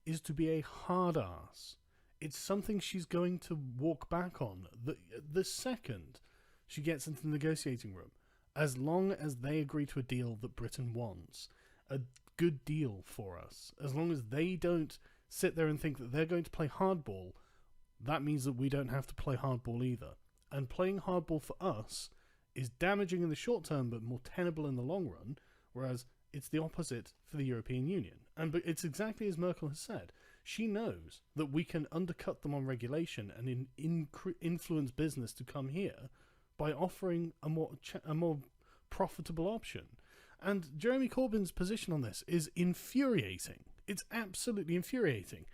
is to be a hard ass. It's something she's going to walk back on the second she gets into the negotiating room, as long as they agree to a deal that Britain wants. A good deal for us. As long as they don't sit there and think that they're going to play hardball, that means that we don't have to play hardball either. And playing hardball for us is damaging in the short term but more tenable in the long run, whereas it's the opposite for the European Union. And it's exactly as Merkel has said. She knows that we can undercut them on regulation and influence business to come here by offering a more profitable option. And Jeremy Corbyn's position on this is infuriating. It's absolutely infuriating.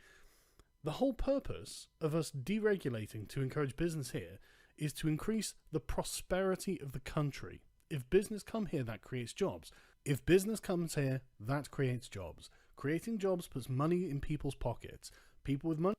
The whole purpose of us deregulating to encourage business here is to increase the prosperity of the country. If business come here, that creates jobs. If business comes here, that creates jobs. Creating jobs puts money in people's pockets. People with money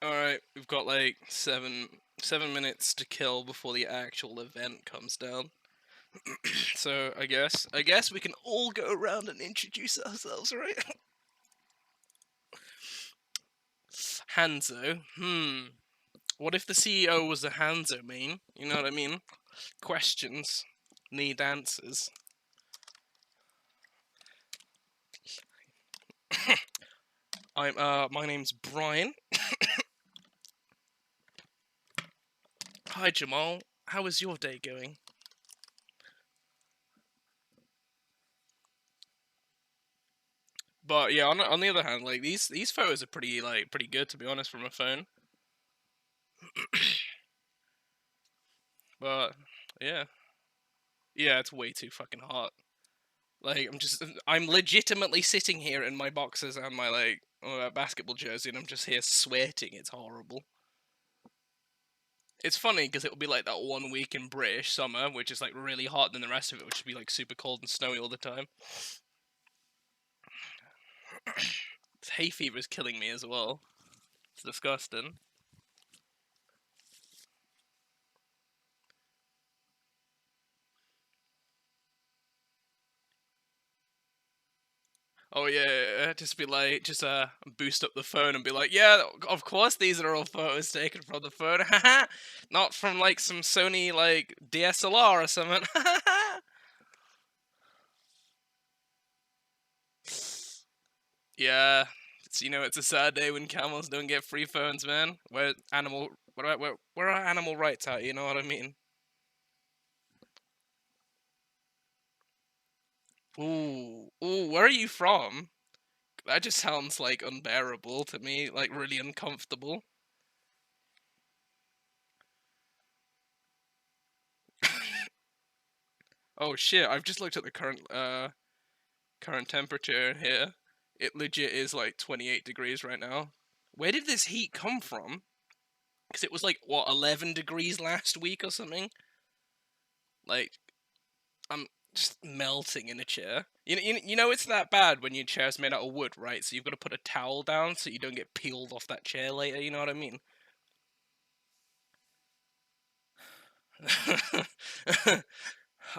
Alright, we've got like seven minutes to kill before the actual event comes down. So I guess we can all go around and introduce ourselves, right? Hanzo. What if the CEO was a Hanzo main? You know what I mean? Questions need answers. My name's Brian. Hi Jamal. How is your day going? But yeah, on the other hand, like these photos are pretty good, to be honest, from a phone. But yeah, yeah, it's way too fucking hot. Like I'm legitimately sitting here in my boxers and my basketball jersey, and I'm just here sweating. It's horrible. It's funny because it'll be like that 1 week in British summer, which is like really hot, and then the rest of it, which would be like super cold and snowy all the time. Hay fever is killing me as well. It's disgusting. Oh yeah, just be like, just boost up the phone and be like, yeah, of course these are all photos taken from the phone, not from like some Sony like DSLR or something. Yeah, it's a sad day when camels don't get free phones, man. Where are animal rights at? You know what I mean? Ooh, where are you from? That just sounds like unbearable to me, like really uncomfortable. Oh shit! I've just looked at the current temperature here. It legit is like 28 degrees right now. Where did this heat come from? Because it was like what 11 degrees last week or something. Like I'm just melting in a chair. You know it's that bad when your chair's made out of wood, right? So you've got to put a towel down so you don't get peeled off that chair later. You know what I mean?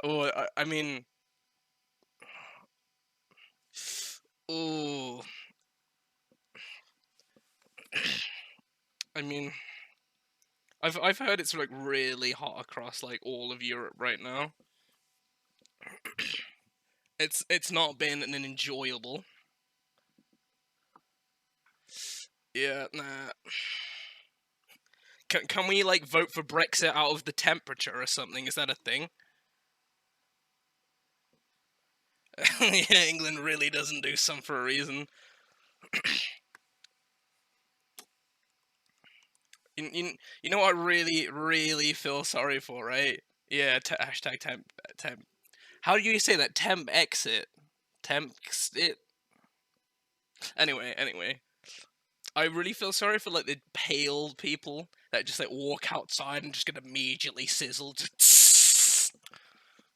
Oh, I mean, oh, I mean, I've heard it's like really hot across like all of Europe right now. It's not been an enjoyable. Yeah, nah. Can we like vote for Brexit out of the temperature or something? Is that a thing? Yeah, England really doesn't do some for a reason. You know what I really feel sorry for, right? Yeah, hashtag temp. How do you say that? Temp exit. Temp it. Anyway. I really feel sorry for like the pale people that just like walk outside and just get immediately sizzled.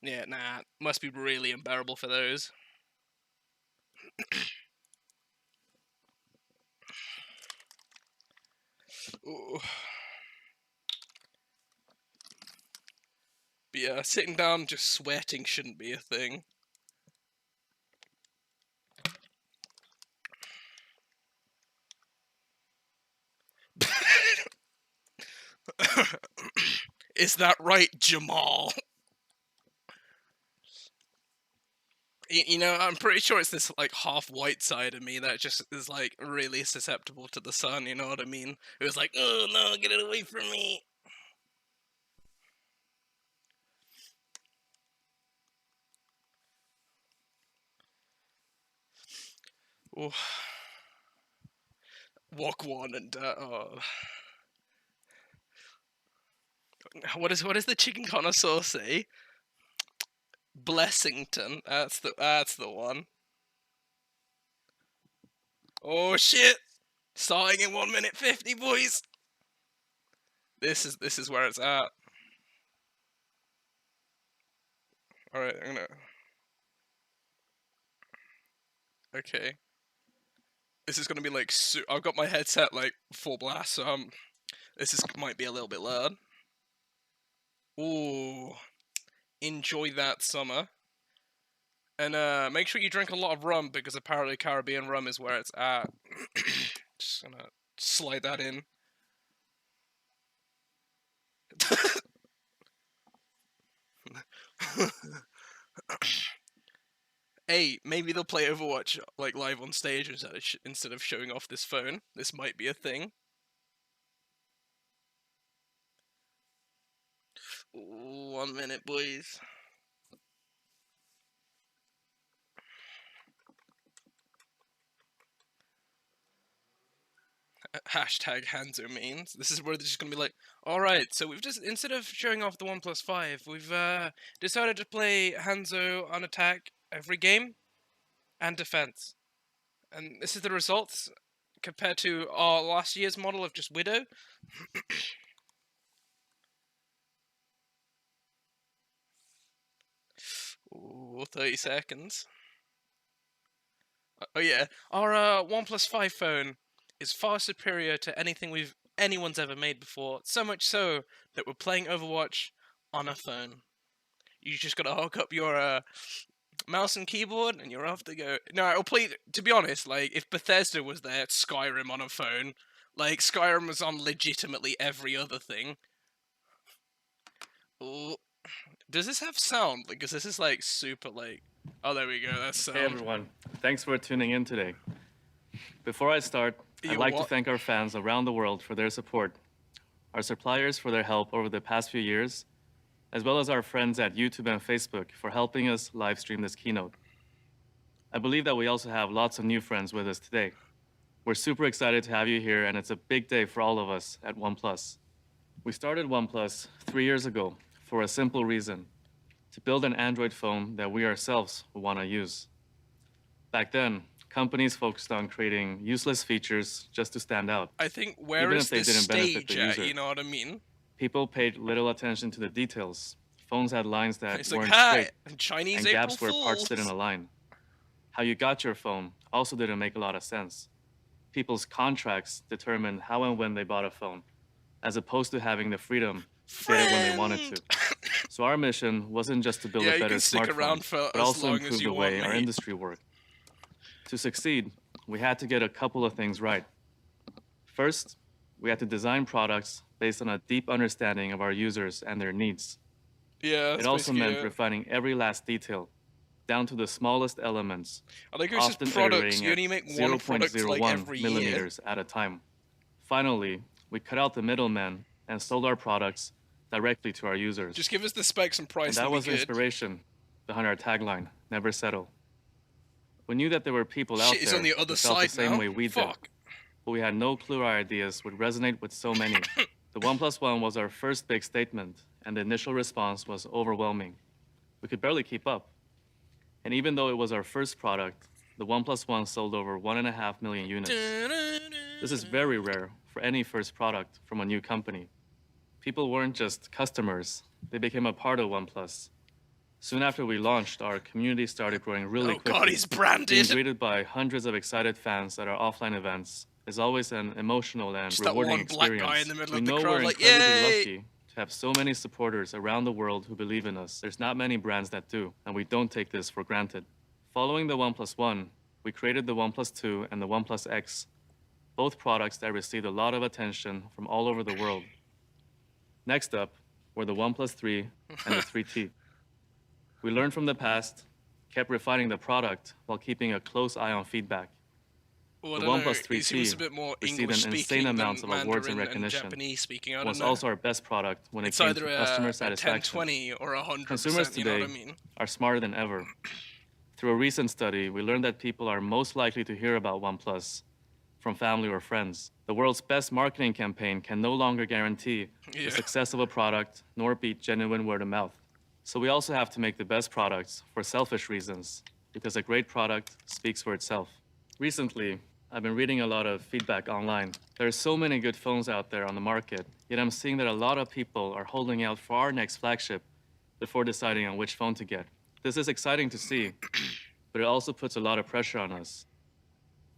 Yeah, nah, must be really unbearable for those. Ooh. But yeah, sitting down just sweating shouldn't be a thing. Is that right, Jamal? I'm pretty sure it's this like half white side of me that just is like really susceptible to the sun. You know what I mean? It was like, oh no, get it away from me. Ooh. Walk one and what is the chicken connoisseur say? Blessington. That's the one. Oh shit! Starting in 1 minute 50, boys. This is where it's at. All right, I'm gonna. Okay. This is gonna be like I've got my headset like full blast, so might be a little bit loud. Ooh, enjoy that summer, and make sure you drink a lot of rum because apparently Caribbean rum is where it's at. Just gonna slide that in. Hey, maybe they'll play Overwatch like live on stage instead of showing off this phone. This might be a thing. Ooh, 1 minute, boys. Hashtag Hanzo means. This is where they're just gonna be like, all right, so we've just instead of showing off the OnePlus 5, we've decided to play Hanzo on attack every game and defense, and this is the results compared to our last year's model of just Widow. Ooh, 30 seconds. Oh yeah, our OnePlus 5 phone is far superior to anything anyone's ever made before. So much so that we're playing Overwatch on a phone. You just gotta hook up your mouse and keyboard, and you're off to go. No, I'll play. To be honest, like if Bethesda was there, Skyrim on a phone, like Skyrim was on legitimately every other thing. Ooh. Does this have sound? Because this is like super like. Oh, there we go. That's sound. Hey everyone, thanks for tuning in today. Before I start, I'd like to thank our fans around the world for their support, our suppliers for their help over the past few years, as well as our friends at YouTube and Facebook for helping us live stream this keynote. I believe that we also have lots of new friends with us today. We're super excited to have you here, and it's a big day for all of us at OnePlus. We started OnePlus 3 years ago for a simple reason: to build an Android phone that we ourselves would want to use. Back then, companies focused on creating useless features just to stand out. I think where even is if they this didn't benefit stage the at? user. You know what I mean? People paid little attention to the details. Phones had lines that It's like, weren't hi, straight, Chinese and April gaps where parts Fools. didn't align. How you got your phone also didn't make a lot of sense. People's contracts determined how and when they bought a phone, as opposed to having the freedom to get it when they wanted to. So our mission wasn't just to build Yeah, a you better can stick smartphone, around for but as also long as improve you the way want, our mate. industry worked. To succeed, we had to get a couple of things right. First, we had to design products based on a deep understanding of our users and their needs. Yeah, It that's also basically meant it. refining every last detail, down to the smallest elements, I think it's just often products. iterating You at only make one product like 0.01 every year. millimeters at a time. Finally, we cut out the middleman and sold our products directly to our users. Just give us the specs and price. And that And was be the good. inspiration behind our tagline, never settle. We knew that there were people out Shit is there on the who other felt the side same now. way we did, Fuck. but we had no clue our ideas would resonate with so many. The OnePlus One was our first big statement, and the initial response was overwhelming. We could barely keep up. And even though it was our first product, the OnePlus One sold over 1.5 million units. This is very rare for any first product from a new company. People weren't just customers, they became a part of OnePlus. Soon after we launched, our community started growing really quickly. Oh god, he's Being branded. greeted by hundreds of excited fans at our offline events is always an emotional and Just that rewarding one black experience. guy in the middle We of the know crowd, we're like, incredibly yay! lucky to have so many supporters around the world who believe in us. There's not many brands that do, and we don't take this for granted. Following the OnePlus One, we created the OnePlus 2 and the OnePlus X, both products that received a lot of attention from all over the world. Next up were the OnePlus 3 and the 3T. We learned from the past, kept refining the product while keeping a close eye on feedback. Well, The I don't know. OnePlus He seems a 3T bit more received English an insane speaking amount than of awards and Mandarin and recognition. Japanese speaking. I don't Was know. also our best product when it It's came either to customer a satisfaction. 1020 or 100%. Consumers You know today what I mean? are smarter than ever. Through a recent study, we learned that people are most likely to hear about OnePlus from family or friends. The world's best marketing campaign can no longer guarantee the success of a product nor beat genuine word of mouth. So we also have to make the best products for selfish reasons, because a great product speaks for itself. Recently, I've been reading a lot of feedback online. There are so many good phones out there on the market, yet I'm seeing that a lot of people are holding out for our next flagship before deciding on which phone to get. This is exciting to see, but it also puts a lot of pressure on us.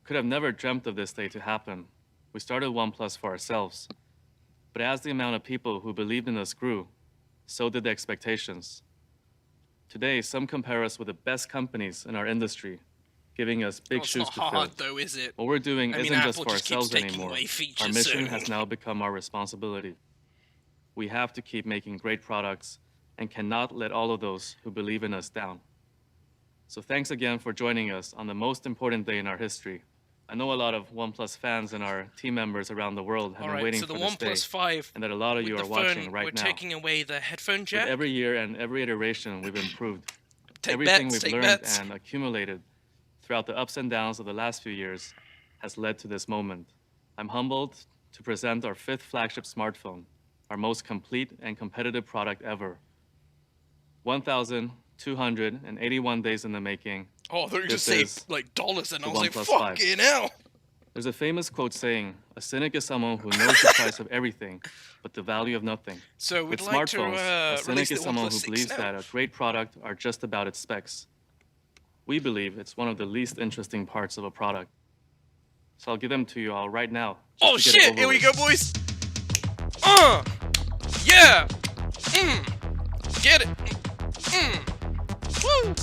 could have never dreamt of this day to happen. We started OnePlus for ourselves. But as the amount of people who believed in us grew, so did the expectations. Today, some compare us with the best companies in our industry, giving us big shoes to fill. It's not hard though, is it? What we're doing isn't just Apple for just keeps ourselves taking anymore. away features, Our mission so- has now become our responsibility. We have to keep making great products and cannot let all of those who believe in us down. So thanks again for joining us on the most important day in our history. I know a lot of OnePlus fans and our team members around the world have been waiting so for the this day, OnePlus 5 and that a lot of with you the are phone, watching right we're now. taking away the headphone jack. With every year and every iteration, we've improved. Take Everything bets, we've take learned bets. and accumulated throughout the ups and downs of the last few years has led to this moment. I'm humbled to present our 5th flagship smartphone, our most complete and competitive product ever. 1,281 days in the making. Oh, I thought you This just say is like dollars, and I the was like, OnePlus 5. fucking hell. There's a famous quote saying, "A cynic is someone who knows the price of everything, but the value of nothing." So we'd With like smartphones, to a release cynic the is someone OnePlus who 6 believes now. that a great product are just about its specs. We believe it's one of the least interesting parts of a product. So I'll give them to you all right now. just Oh to get it shit! over Here we with. go, boys. Yeah. Get it. Woo.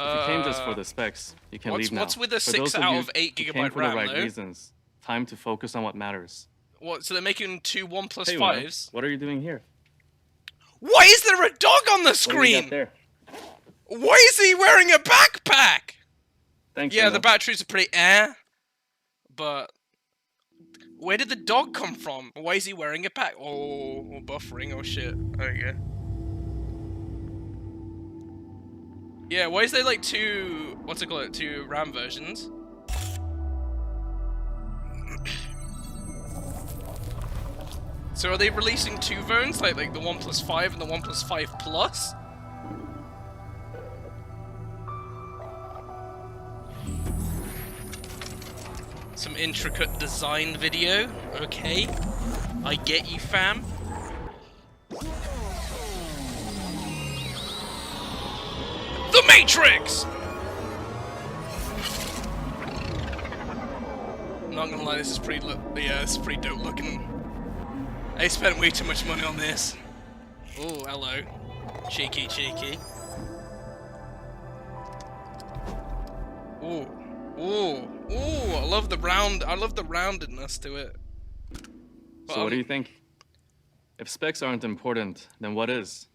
If you came just for the specs, you can leave now. What's with the For 6 those of out you of 8 who came gigabyte for RAM the right though? reasons, time to focus on what matters. What? So they're making 2 OnePlus Hey, Una, 5s. what are you doing here? Why is there a dog on the What do we got screen? there? Why is he wearing a backpack? Thanks, Yeah, Una. the batteries are pretty but where did the dog come from? Why is he wearing a pack? Oh, buffering. Oh shit. There you go. Yeah, why is there like 2? What's it called? 2 RAM versions? So are they releasing 2 phones, like the OnePlus 5 and the OnePlus 5 Plus? Some intricate design video. Okay, I get you, fam. The Matrix. I'm not gonna lie, this is pretty. This is pretty dope looking. I spent way too much money on this. Oh, hello. Cheeky, cheeky. Ooh. Ooh. Ooh, I love the roundedness to it. But, So what do you think? If specs aren't important, then what is?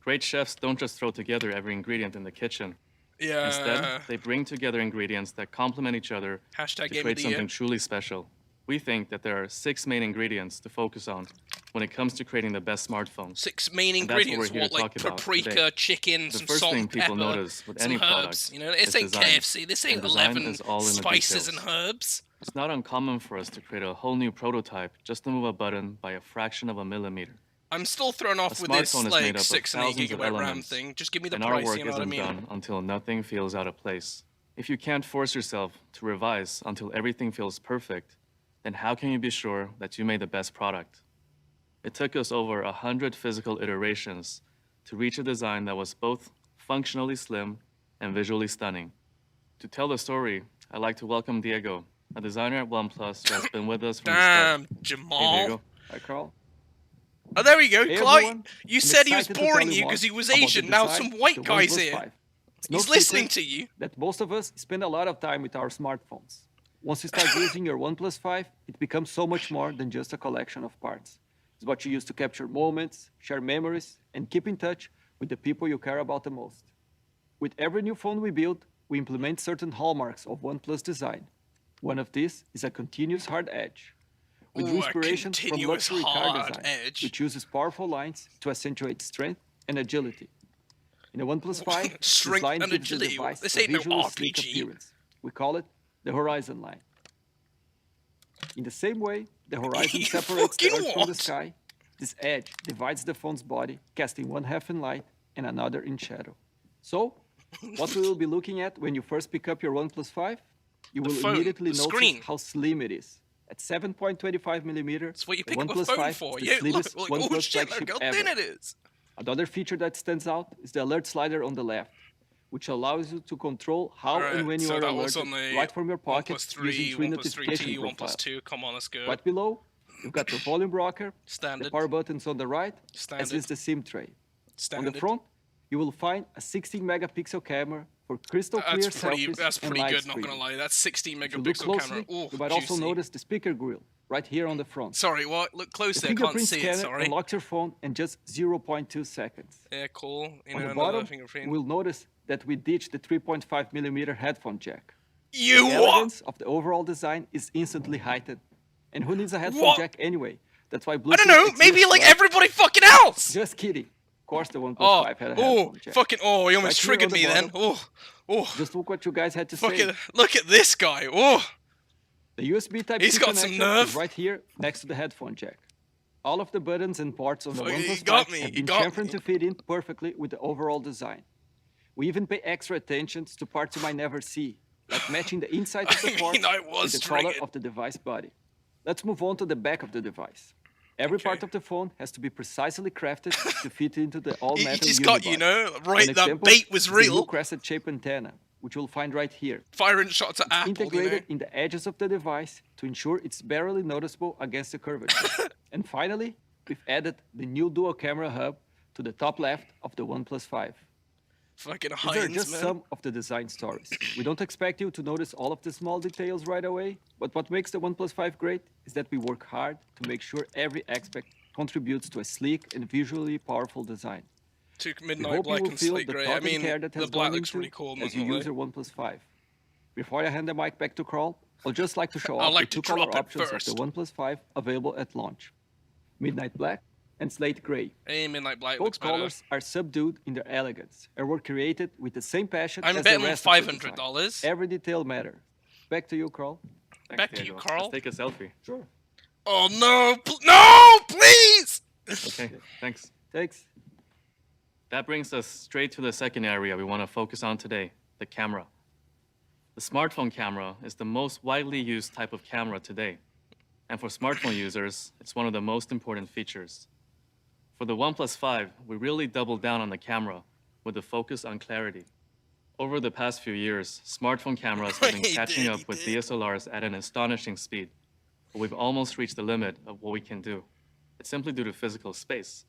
Great chefs don't just throw together every ingredient in the kitchen. Yeah. Instead, they bring together ingredients that complement each other Hashtag to game of create the something year. truly special. We think that there are 6 main ingredients to focus on when it comes to creating the best smartphone. 6 main And that's what we're ingredients. here What, to like talk about paprika, today. chicken, The some first salt thing and people pepper, notice with some any herbs. product You know, this is ain't design. KFC. This ain't And design 11 is all in the spices details. and herbs. It's not uncommon for us to create a whole new prototype just to move a button by a fraction of a millimeter. I'm still thrown off A with this smartphone is made like up of 6 and 8 thousands of gigabyte RAM elements, thing. Just give me the and our price, work you know what I isn't mean? done until nothing feels out of place. If you can't force yourself to revise until everything feels perfect, then how can you be sure that you made the best product? It took us over 100 physical iterations to reach a design that was both functionally slim and visually stunning. To tell the story, I'd like to welcome Diego, a designer at OnePlus who has been with us from the Damn, start. Hey, Jamal. Diego. Hi, Carl. Oh, there we go. Hey, Clyde, everyone. you I'm said he was excited to tell boring you you more because he was about the Asian. Now design some of white the guy's OnePlus here. 5. It's no He's listening secret to you. that most of us spend a lot of time with our smartphones. Once you start using your OnePlus 5, it becomes so much more than just a collection of parts. It's what you use to capture moments, share memories, and keep in touch with the people you care about the most. With every new phone we build, we implement certain hallmarks of OnePlus design. One of these is a continuous hard edge. We drew Ooh, a inspiration from continuous luxury car hard design, edge. which uses powerful lines to accentuate strength and agility. In the OnePlus 5, this Strength line and gives the agility. device This a ain't no visually sleek RPG. appearance. We call it the horizon line. In the same way, the horizon You separates the fucking earth from the what? sky. This edge divides the phone's body, casting one half in light and another in shadow. So, what we will be looking at when you first pick up your OnePlus 5? You will phone, immediately the notice screen. how slim it is. At 7.25 millimeters, That's what you the pick up a OnePlus phone 5 for. is Yeah, the slimmest look, like, oh OnePlus shit, flagship look how thin ever. it is. Another feature that stands out is the alert slider on the left. which allows you to control how Alright, and when you so are that was alerted on the right from your pocket OnePlus 3, using three OnePlus notification 3T, OnePlus profiles. 2. Come on, let's go. Right below, you've got the volume rocker, the Standard. power buttons on the right, as Standard. is the SIM tray. On Standard. the front, you will find a 16 megapixel camera for crystal clear selfies That's and pretty live good, not streaming. gonna lie. That's 16 If you look megapixel closely, camera. Oh, you might also notice the speaker grill right here on the front. Sorry, what? Look The close there, can't fingerprint see it, scanner sorry. unlocks your phone in just 0.2 seconds. Yeah, cool. You On know, the another bottom, fingerprint. you will notice that we ditched the 3.5mm headphone jack. You The what? elegance of the overall design is instantly heightened. And who needs a headphone What? jack anyway? That's why Bluetooth I don't know, maybe exists, like right? everybody fucking else! Just kidding. Of course, the OnePlus Oh, 5 had a oh, headphone jack. fucking, oh, you almost Right here triggered on the me then. bottom. Oh, Just look what you guys had to say. fucking, look at this guy. Oh, The USB Type-C He's got some connector nerve. is right here next to the headphone jack. All of the buttons and parts on the Fuck, he OnePlus got 5 me, have he been got chamfered me. to fit in perfectly with the overall design. We even pay extra attention to parts you might never see, like matching the inside of the I part mean, I with was the color triggered. of the device body. Let's move on to the back of the device. Every part Okay. of the phone has to be precisely crafted to fit into the all-metal He just got, you unibody. know, An right, that example bait was is the new real. crescent-shaped antenna, which you'll find right here. Firing shots at Apple, you know. Integrated in the edges of the device to ensure it's barely noticeable against the curvature. And finally, we've added the new dual camera hub to the top left of the OnePlus 5. Fucking These are Heinz, just man. some of the design stories. We don't expect you to notice all of the small details right away, but what makes the OnePlus 5 great is that we work hard to make sure every aspect contributes to a sleek and visually powerful design. Two We midnight hope you black will and feel slate the grey. thought I and mean, care that the has black gone looks into really cool, as you not use your OnePlus 5. Before I hand the mic back to Carl, I'd just like to show I'd off like the to two color drop it options of first. the OnePlus 5 available at launch: Midnight Black and Slate Gray. Hey, midnight black looks Both better. colors are subdued in their elegance and were created with the same passion I'm as betting the on rest of the $500. design. Every detail matters. Back to you, Carl. Thanks, Back to you, Diego. Carl. Let's take a selfie. Sure. Oh no, no, please! Okay, thanks. Thanks. That brings us straight to the second area we want to focus on today, the camera. The smartphone camera is the most widely used type of camera today. And for smartphone users, it's one of the most important features. For the OnePlus 5, we really doubled down on the camera with a focus on clarity. Over the past few years, smartphone cameras have been He catching did, up he with did. DSLRs at an astonishing speed, but we've almost reached the limit of what we can do. It's simply due to physical space.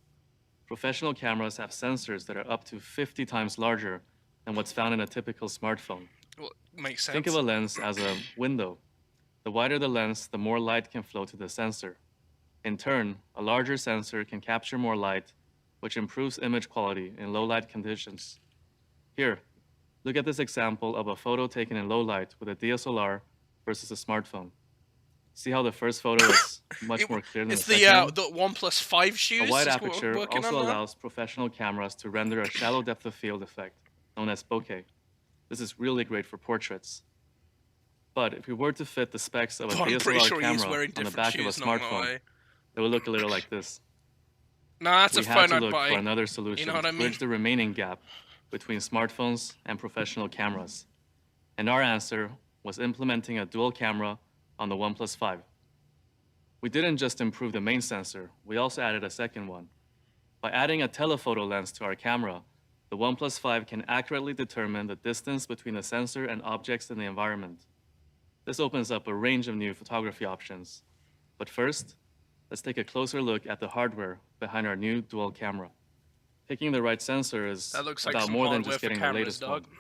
Professional cameras have sensors that are up to 50 times larger than what's found in a typical smartphone. Well, makes sense. Think of a lens as a window. The wider the lens, the more light can flow to the sensor. In turn, a larger sensor can capture more light, which improves image quality in low light conditions. Here, look at this example of a photo taken in low light with a DSLR versus a smartphone. See how the first photo is much more clear than It's the the second one? the OnePlus 5 shoes. A wide is what we're aperture working also on now. allows professional cameras to render a shallow depth of field effect, known as bokeh. This is really great for portraits. But if we were to fit the specs of a But I'm pretty DSLR sure he's camera wearing on the different back of a shoes, not gonna smartphone, lie. it would look a little like this. Nah, that's We a had phone to I'd look buy. for another solution what to I mean? bridge the remaining gap between smartphones and professional cameras. And our answer was implementing a dual camera on the OnePlus 5. We didn't just improve the main sensor, we also added a second one. By adding a telephoto lens to our camera, the OnePlus 5 can accurately determine the distance between the sensor and objects in the environment. This opens up a range of new photography options. But first, let's take a closer look at the hardware behind our new dual camera. Picking the right sensor is That looks like about some more than hardware just for getting the cameras, latest dog. one.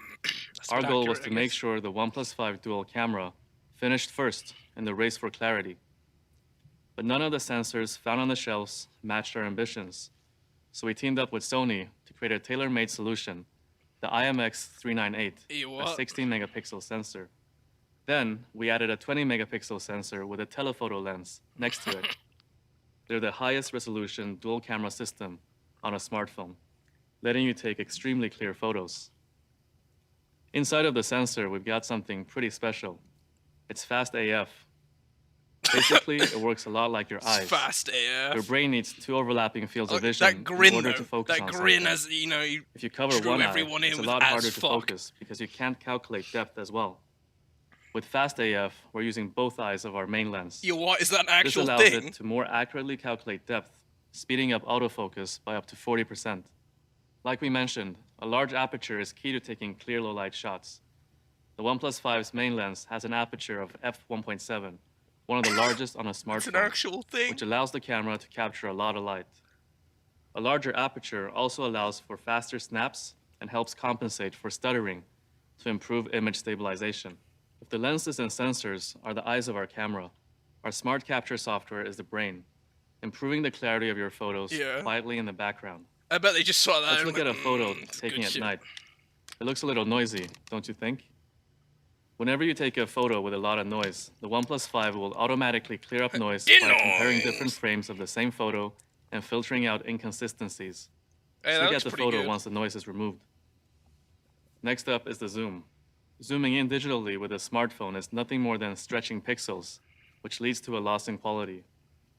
That's Our not goal was accurate, to I make guess. sure the OnePlus 5 dual camera finished first in the race for clarity. But none of the sensors found on the shelves matched our ambitions. So we teamed up with Sony to create a tailor-made solution, the IMX398, Ew, a what? 16 megapixel sensor. Then we added a 20 megapixel sensor with a telephoto lens next to it. They're the highest resolution dual camera system on a smartphone, letting you take extremely clear photos. Inside of the sensor, we've got something pretty special. It's fast AF. Basically, it works a lot like your It's eyes. fast AF. Your brain needs two overlapping fields of Look, vision that grin in order though. to focus That on grin, something. as you know, you If you cover drew one eye, everyone in it's a with lot as harder to fuck. focus because you can't calculate depth as well. With fast AF, we're using both eyes of our main lens. Yo, what is that an This actual allows thing? it to more accurately calculate depth, speeding up autofocus by up to 40%. Like we mentioned, A large aperture is key to taking clear low-light shots. The OnePlus 5's main lens has an aperture of f1.7, one of the largest on a It's an smartphone, actual thing. which allows the camera to capture a lot of light. A larger aperture also allows for faster snaps and helps compensate for stuttering to improve image stabilization. If the lenses and sensors are the eyes of our camera, our smart capture software is the brain, improving the clarity of your photos quietly in the background. I bet they just saw that. Let's and look went, at a photo it's taken good at shit." night. It looks a little noisy, don't you think? Whenever you take a photo with a lot of noise, the OnePlus 5 will automatically clear up noise by comparing different frames of the same photo and filtering out inconsistencies. Hey, Let's that look looks at the pretty photo good. once the noise is removed. Next up is the zoom. Zooming in digitally with a smartphone is nothing more than stretching pixels, which leads to a loss in quality.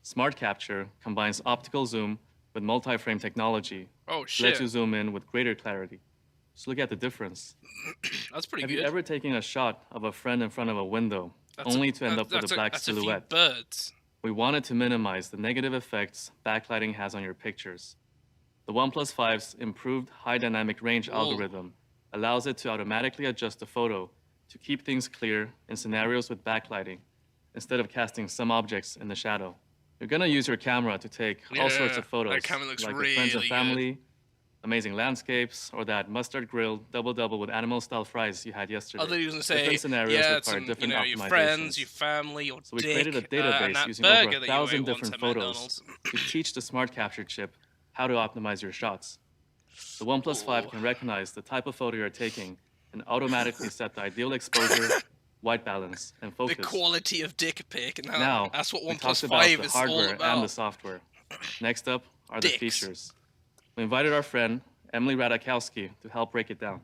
Smart Capture combines optical zoom with multi-frame technology Oh to let shit, you zoom in with greater clarity. Just look at the difference. that's pretty Have good. you ever taken a shot of a friend in front of a window, only to end up with a black silhouette? That's a few birds. We wanted to minimize the negative effects backlighting has on your pictures. The OnePlus 5's improved high dynamic range algorithm allows it to automatically adjust the photo to keep things clear in scenarios with backlighting, instead of casting some objects in the shadow. You're gonna use your camera to take all sorts of Yeah, photos, that camera looks like with friends and really good. family, amazing landscapes, or that mustard grilled double-double with animal-style fries you had yesterday. I thought he was gonna say, Different scenarios yeah, require some, different your friends, optimizations. your family, your So we dick, created a and database that using over burger that you 1,000 ate once different at photos McDonald's. to teach the smart capture chip how to optimize your shots. The OnePlus 5 can recognize the type of photo you're taking and automatically set the ideal exposure, white balance, and The focus. quality of dick pic, and Now, that's what we OnePlus talked about 5 the is all hardware about. and the software. Next up are the Dicks. features. We invited our friend, Emily Radakowski, to help break it down.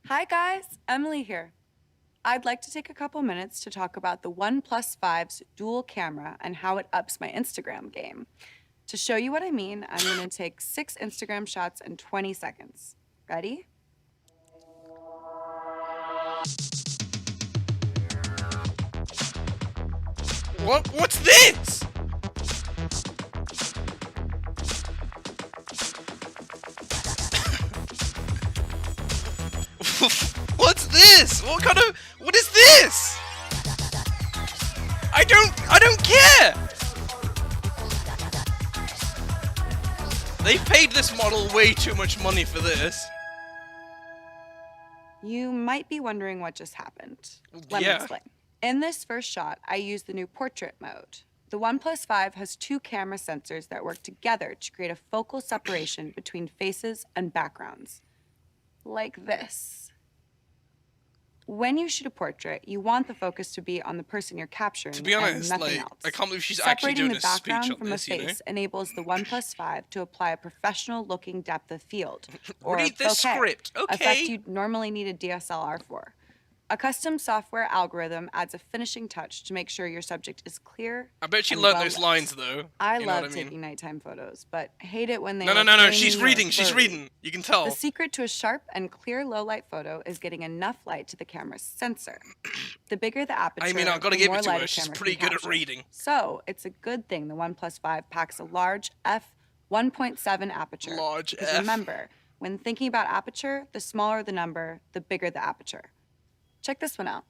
Hi guys, Emily here. I'd like to take a couple minutes to talk about the OnePlus 5's dual camera and how it ups my Instagram game. To show you what I mean, I'm gonna take 6 Instagram shots in 20 seconds. Ready? What's this? What's this? What is this? I don't care. They paid this model way too much money for this. You might be wondering what just happened. Let me Yeah. explain. In this first shot, I used the new portrait mode. The OnePlus 5 has 2 camera sensors that work together to create a focal separation between faces and backgrounds. Like this. When you shoot a portrait, you want the focus to be on the person you're capturing To be honest, and nothing like, else. I can't believe she's actually Separating doing the a speech background on from this, a you know? face enables the OnePlus 5 to apply a professional-looking depth of field, or Read the bokeh, script, effect okay? you'd normally need a DSLR for. A custom software algorithm adds a finishing touch to make sure your subject is clear. I bet she and learned those well-lit. lines though. I You know love what I mean? taking nighttime photos, but hate it when they No, look no. grainy She's or reading. She's blurry. reading. You can tell. The secret to a sharp and clear low-light photo is getting enough light to the camera's sensor. The bigger the aperture, I mean, I've got to the give more it to light her. a She's camera pretty can good at capture. reading. So it's a good thing the OnePlus 5 packs a large f1.7 aperture. Large Because F. remember, when thinking about aperture, the smaller the number, the bigger the aperture. Check this one out.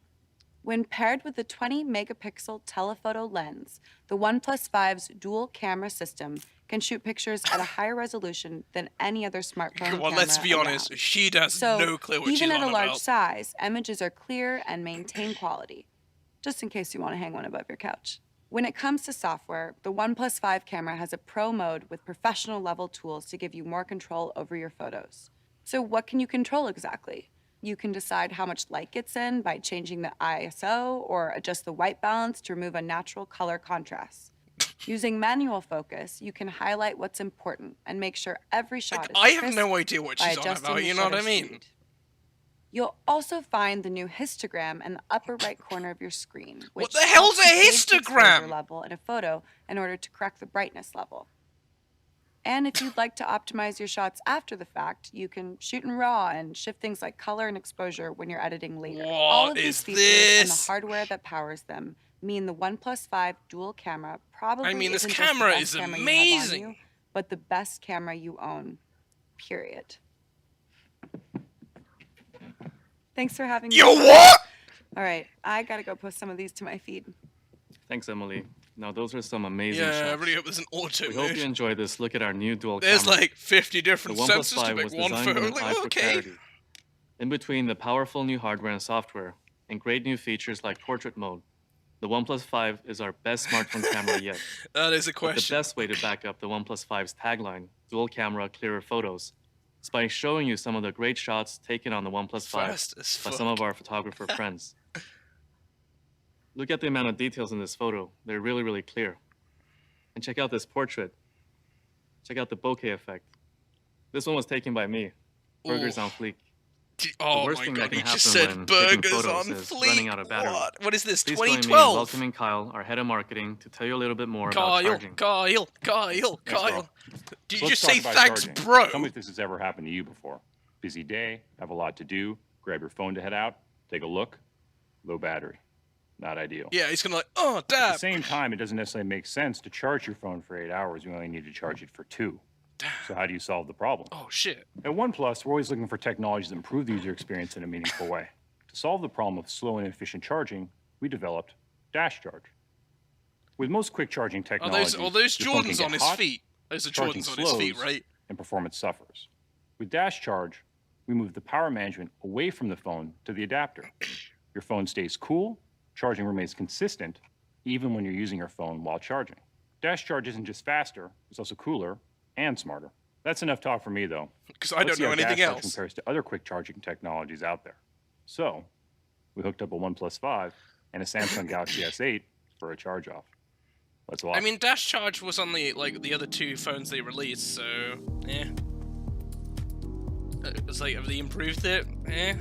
When paired with the 20 megapixel telephoto lens, the OnePlus 5's dual camera system can shoot pictures at a higher resolution than any other smartphone Well, camera let's be honest. around. She has So no clue what she's even on at a large about. size, images are clear and maintain quality, just in case you want to hang one above your couch. When it comes to software, the OnePlus 5 camera has a pro mode with professional level tools to give you more control over your photos. So what can you control exactly? You can decide how much light gets in by changing the ISO or adjust the white balance to remove unnatural color contrast. Using manual focus, you can highlight what's important and make sure every shot is I have crisp no idea what by she's on adjusting about. the You know what I shutter mean? speed. You'll also find the new histogram in the upper right corner of your screen. What which the hell's helps a you gauge the exposure histogram? level in a photo in order to correct the brightness level. And if you'd like to optimize your shots after the fact, you can shoot in RAW and shift things like color and exposure when you're editing later. All What of these is features and the this? hardware that powers them mean the OnePlus 5 dual camera probably I mean, this isn't just the camera best is camera you have on amazing. you, but the best camera you own. Period. Thanks for having me. Yo, what? All right, I gotta go post some of these to my feed. Thanks, Emily. Now, those are some amazing Yeah, I shots. really hope there's an auto We hope mode. you enjoyed this look at our new dual There's camera. like 50 The different OnePlus sensors to 5 make was one designed with photo. an eye Like, for okay. clarity. In between the powerful new hardware and software, and great new features like portrait mode, the OnePlus 5 is our best smartphone camera yet. That is a But the question. best way to back up the OnePlus 5's tagline, dual camera, clearer photos, is by showing you some of the great shots taken on the OnePlus 5 Fast as by fuck. some of our photographer friends. Look at the amount of details in this photo. They're really, really clear. And check out this portrait. Check out the bokeh effect. This one was taken by me. Burgers Ooh. on fleek. Oh worst my thing that god, can he just happen said when taking burgers photos on is running fleek. out of battery. What is this, Please join me in 2012? welcoming Kyle, our head of marketing, to tell you a little bit more about charging. Kyle. bro. Did you Let's just talk say about thanks, charging. bro? Tell me if this has ever happened to you before. Busy day, have a lot to do, grab your phone to head out, take a look, low battery. Not ideal. Yeah, he's gonna like, oh, At dab. the same time, it doesn't necessarily make sense to charge your phone for 8 hours. You only need to charge it for 2. So how do you solve the problem? Oh, shit. At OnePlus, we're always looking for technologies that improve the user experience in a meaningful way. To solve the problem of slow and inefficient charging, we developed Dash Charge. With most quick charging Are technologies, those your phone can Jordans get on his hot, feet? Those are charging Jordans on his feet, slows, right? and performance suffers. With Dash Charge, we move the power management away from the phone to the adapter. Your phone stays cool, charging remains consistent, even when you're using your phone while charging. Dash Charge isn't just faster, it's also cooler and smarter. That's enough talk for me, though. Because I don't know anything Dash Charge else. compares to other quick charging technologies out there. So, we hooked up a OnePlus 5 and a Samsung Galaxy S8 for a charge off. Let's watch. I mean, Dash Charge was on the other 2 phones they released, so yeah. It's like, have they improved it? Eh.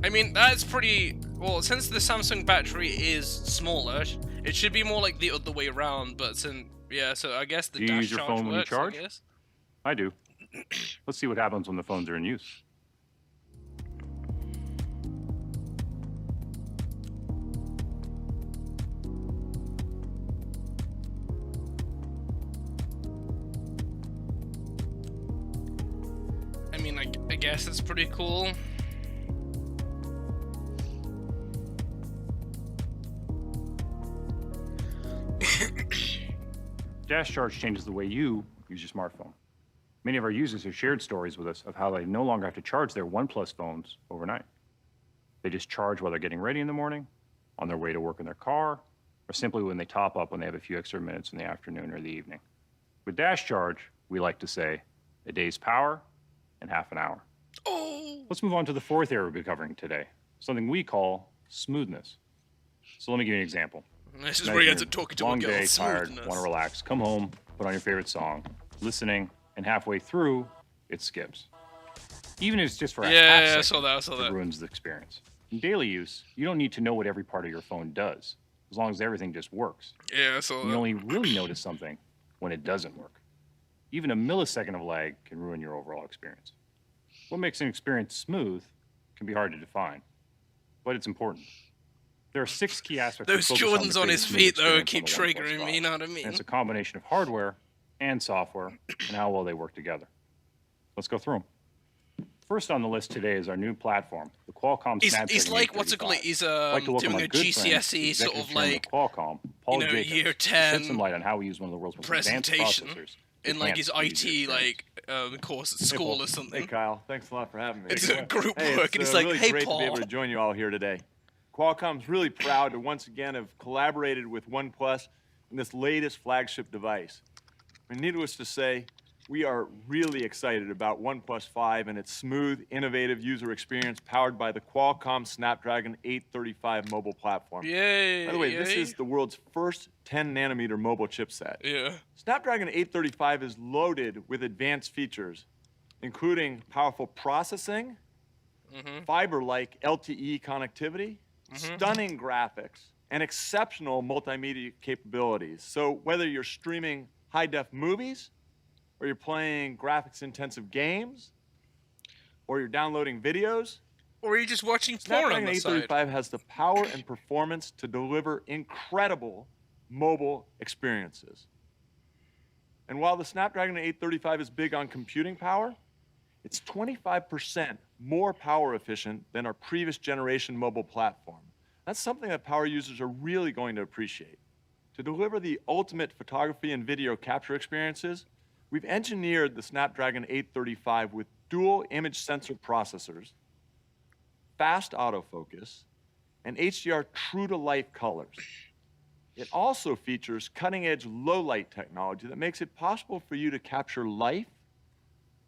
I mean, that's pretty... Well, since the Samsung battery is smaller, it should be more like the other way around, but since... Yeah, so I guess the Do you Dash use your Charge phone when you works, I charge? guess. I do. Let's see what happens when the phones are in use. I mean, I guess it's pretty cool. Dash Charge changes the way you use your smartphone. Many of our users have shared stories with us of how they no longer have to charge their OnePlus phones overnight. They just charge while they're getting ready in the morning, on their way to work in their car, or simply when they top up when they have a few extra minutes in the afternoon or the evening. With Dash Charge, we like to say a day's power in half an hour. Oh! Let's move on to the fourth area we'll be covering today, something we call smoothness. So let me give you an example. This is Imagine where he ends you're up talking to a long girl. day, tired, Smoothness. want to relax, come home, put on your favorite song, listening, and halfway through, it skips. Even if it's just for a half Yeah, I second, saw that, I saw it that. ruins the experience. In daily use, you don't need to know what every part of your phone does, as long as everything just works. Yeah, I saw You that. only really notice something when it doesn't work. Even a millisecond of lag can ruin your overall experience. What makes an experience smooth can be hard to define, but it's important. There are 6 key aspects. Those we focus to Jordans on create a his smooth feet, though, experience keep on the OnePlus triggering me, 5. you know what I And mean? it's a combination of hardware and software and how well they work together. Let's go through them. First on the list today is our new platform, the Qualcomm Snapdragon He's like, what's it called? 835. He's I'd like to welcome doing my a good friend, GCSE sort Executive of Chairman like, Qualcomm, Paul you know, Jacobs, year to 10 shed some light on how we use one of the world's most advanced presentation processors to in like his enhance the user IT experience. like course at school or something. Hey Kyle, thanks a lot for having me. It's a group Hey, work, and it's he's like, really "Hey, great to be Paul." able to join you all here today. Qualcomm's really proud to once again have collaborated with OnePlus in this latest flagship device. And needless to say, we are really excited about OnePlus 5 and its smooth, innovative user experience powered by the Qualcomm Snapdragon 835 mobile platform. Yay! By the way, this yay. is the world's first 10-nanometer mobile chipset. Yeah. Snapdragon 835 is loaded with advanced features, including powerful processing, fiber-like LTE connectivity, stunning graphics, and exceptional multimedia capabilities. So whether you're streaming high-def movies, or you're playing graphics-intensive games, or you're downloading videos, Or are you just watching porn on Snapdragon the side? 835 has the power and performance to deliver incredible mobile experiences. And while the Snapdragon 835 is big on computing power, it's 25% more power efficient than our previous generation mobile platform. That's something that power users are really going to appreciate. To deliver the ultimate photography and video capture experiences, we've engineered the Snapdragon 835 with dual image sensor processors, fast autofocus, and HDR true-to-life colors. It also features cutting-edge low-light technology that makes it possible for you to capture life